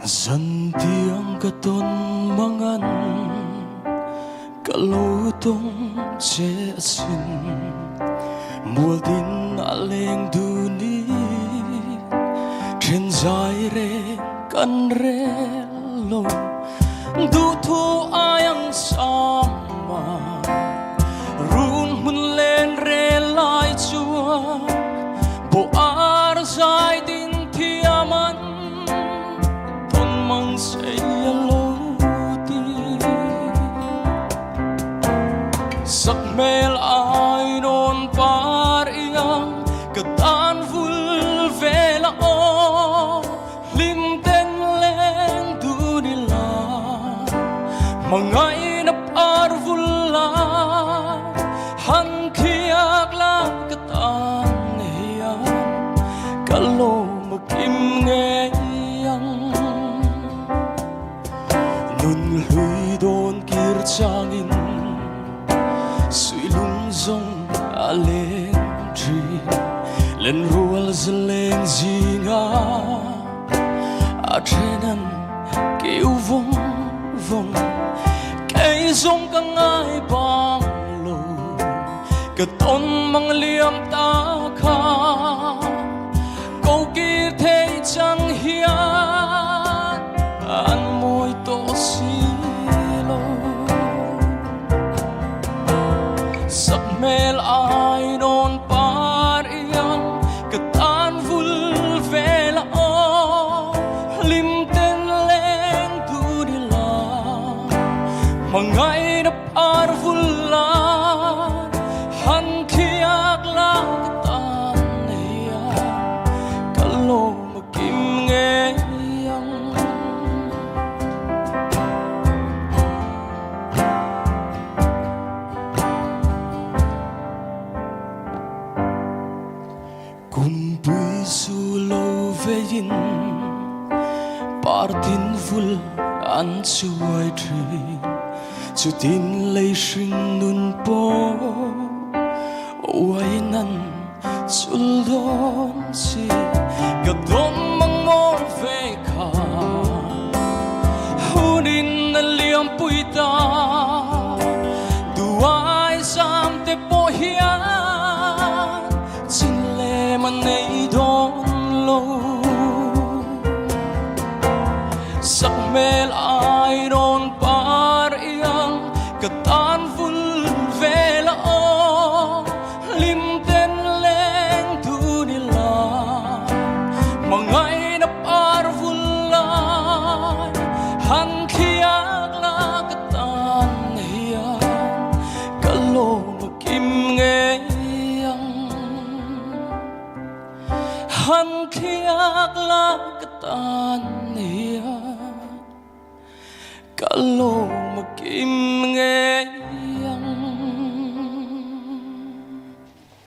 dần tiếng cả tôn mangan cả lối tung che xin mùa tin aleng du ni trên dài re kan re lo du thu ayang sama run mun lên re lai chua bộ ar dài tin thiaman ton mang say lo ti sắc mel ai non par yang ketan vul vela o lim ten leng du ni la mangai na par vul la han khiak la ketan ya kalo makim nge yang nun hui don kir changin sui lung zong aleng tri len rual zeleng zinga a trenan keu vong vong kei zong ka ngai bang lo ka ton mang liam ta kha câu kia thế chẳng hian an môi to xí lo sắc mel ai non par yang ketan vul vela o lim ten leng tu di la mangai na par vul la han khiak la ketan ya kalo makim nge yang kumpui su lo vein partin vul an chuai tri chu tin lei shin nun po wai nan chul don si ka dom mang mo ve kha hunin na liam pui ta duai sam te po hian chin le man nei don lo sắc mel ai don par yang ketan vul vela o lim ten leng tu ni la mangai na par vul la han khiak la ketan hiya kalo makim nge yang han khiak la ketan hiya kalo makim nge